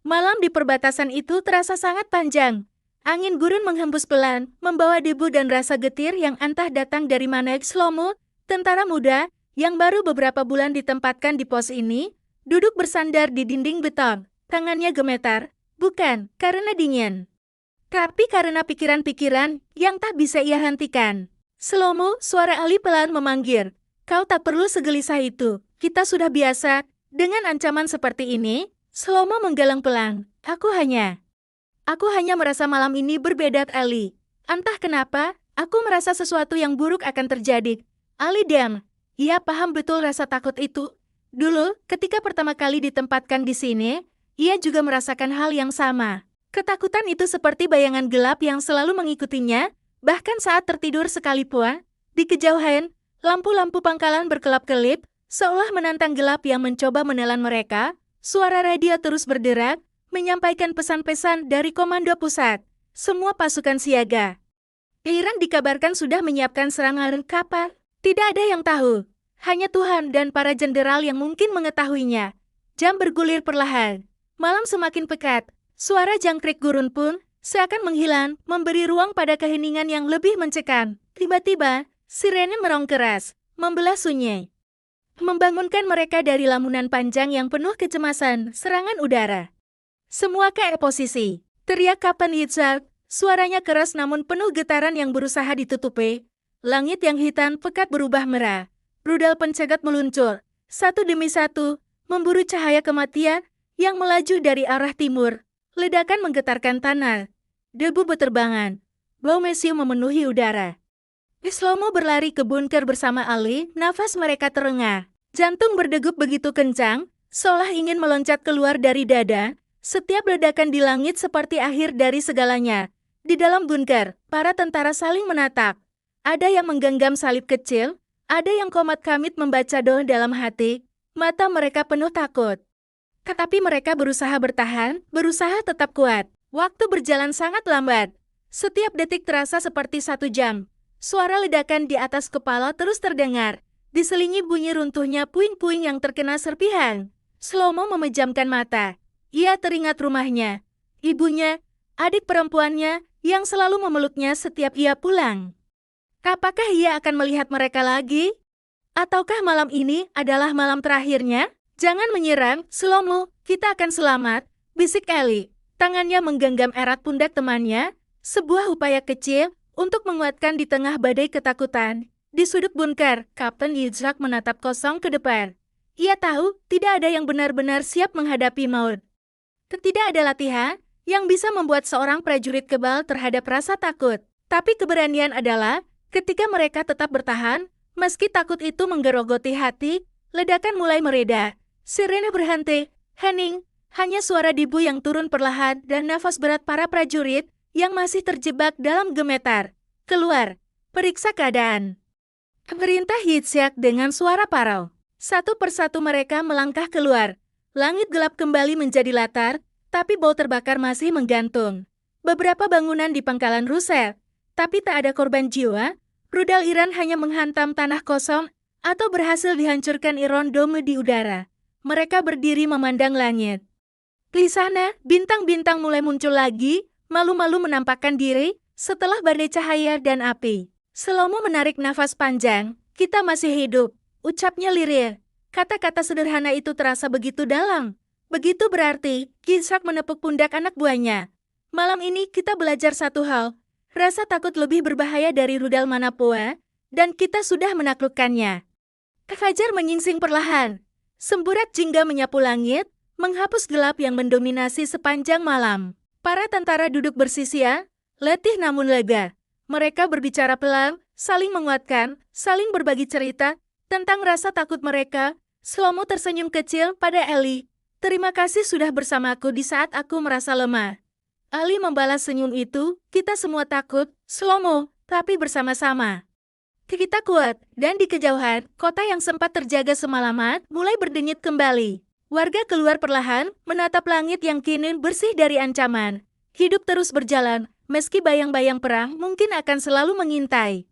Malam di perbatasan itu terasa sangat panjang. Angin gurun menghembus pelan, membawa debu dan rasa getir yang entah datang dari mana. Shlomo, tentara muda, yang baru beberapa bulan ditempatkan di pos ini, duduk bersandar di dinding beton. Tangannya gemetar, bukan karena dingin, tapi karena pikiran-pikiran yang tak bisa ia hentikan. Shlomo, suara Ali pelan memanggil. Kau tak perlu segelisah itu. Kita sudah biasa dengan ancaman seperti ini. Shlomo menggeleng pelan. Aku hanya merasa malam ini berbeda, Ali. Entah kenapa, aku merasa sesuatu yang buruk akan terjadi. Ali diam. Ia paham betul rasa takut itu. Dulu, ketika pertama kali ditempatkan di sini, ia juga merasakan hal yang sama. Ketakutan itu seperti bayangan gelap yang selalu mengikutinya, bahkan saat tertidur sekalipun. Di kejauhan, lampu-lampu pangkalan berkelap-kelip, seolah menantang gelap yang mencoba menelan mereka. Suara radio terus berderak, menyampaikan pesan-pesan dari komando pusat. Semua pasukan siaga. Iran dikabarkan sudah menyiapkan serangan kapal. Tidak ada yang tahu. Hanya Tuhan dan para jenderal yang mungkin mengetahuinya. Jam bergulir perlahan. Malam semakin pekat. Suara jangkrik gurun pun seakan menghilang, memberi ruang pada keheningan yang lebih mencekam. Tiba-tiba, sirene merong keras, membelah sunyi. Membangunkan mereka dari lamunan panjang yang penuh kecemasan, serangan udara. Semua ke posisi. Teriak Kapten Yitzhak, suaranya keras namun penuh getaran yang berusaha ditutupi. Langit yang hitam pekat berubah merah. Rudal pencegat meluncur, satu demi satu, memburu cahaya kematian yang melaju dari arah timur. Ledakan menggetarkan tanah. Debu beterbangan. Bau mesium memenuhi udara. Shlomo berlari ke bunker bersama Ali, nafas mereka terengah. Jantung berdegup begitu kencang, seolah ingin meloncat keluar dari dada. Setiap ledakan di langit seperti akhir dari segalanya. Di dalam bunker, para tentara saling menatap. Ada yang menggenggam salib kecil, ada yang komat kamit membaca doa dalam hati. Mata mereka penuh takut. Tetapi mereka berusaha bertahan, berusaha tetap kuat. Waktu berjalan sangat lambat. Setiap detik terasa seperti 1 jam. Suara ledakan di atas kepala terus terdengar. Diselingi bunyi runtuhnya puing-puing yang terkena serpihan. Shlomo memejamkan mata. Ia teringat rumahnya, ibunya, adik perempuannya yang selalu memeluknya setiap ia pulang. Apakah ia akan melihat mereka lagi? Ataukah malam ini adalah malam terakhirnya? Jangan menyerang, Shlomo, kita akan selamat, bisik Ali. Tangannya menggenggam erat pundak temannya, sebuah upaya kecil untuk menguatkan di tengah badai ketakutan. Di sudut bunker, Kapten Yitzhak menatap kosong ke depan. Ia tahu tidak ada yang benar-benar siap menghadapi maut. Tidak ada latihan yang bisa membuat seorang prajurit kebal terhadap rasa takut. Tapi keberanian adalah ketika mereka tetap bertahan, meski takut itu menggerogoti hati. Ledakan mulai mereda. Sirene berhenti. Hening. Hanya suara debu yang turun perlahan dan nafas berat para prajurit yang masih terjebak dalam gemetar. Keluar. Periksa keadaan. Perintah Yitzhak dengan suara parau. Satu persatu mereka melangkah keluar. Langit gelap kembali menjadi latar, tapi bau terbakar masih menggantung. Beberapa bangunan di pangkalan rusak, tapi tak ada korban jiwa. Rudal Iran hanya menghantam tanah kosong atau berhasil dihancurkan Iron Dome di udara. Mereka berdiri memandang langit. Di sana, bintang-bintang mulai muncul lagi, malu-malu menampakkan diri setelah badai cahaya dan api. Shlomo menarik nafas panjang. Kita masih hidup, ucapnya lirih. Kata-kata sederhana itu terasa begitu dalam. Begitu berarti, Yitzhak menepuk pundak anak buahnya. Malam ini kita belajar satu hal. Rasa takut lebih berbahaya dari rudal manapun, dan kita sudah menaklukkannya. Fajar menyingsing perlahan. Semburat jingga menyapu langit, menghapus gelap yang mendominasi sepanjang malam. Para tentara duduk bersisia, letih namun lega. Mereka berbicara pelan, saling menguatkan, saling berbagi cerita tentang rasa takut mereka. Shlomo tersenyum kecil pada Ali. Terima kasih sudah bersamaku di saat aku merasa lemah. Ali membalas senyum itu. Kita semua takut, Shlomo, tapi bersama-sama. Kita kuat, dan di kejauhan, kota yang sempat terjaga semalaman mulai berdenyut kembali. Warga keluar perlahan, menatap langit yang kini bersih dari ancaman. Hidup terus berjalan, meski bayang-bayang perang mungkin akan selalu mengintai.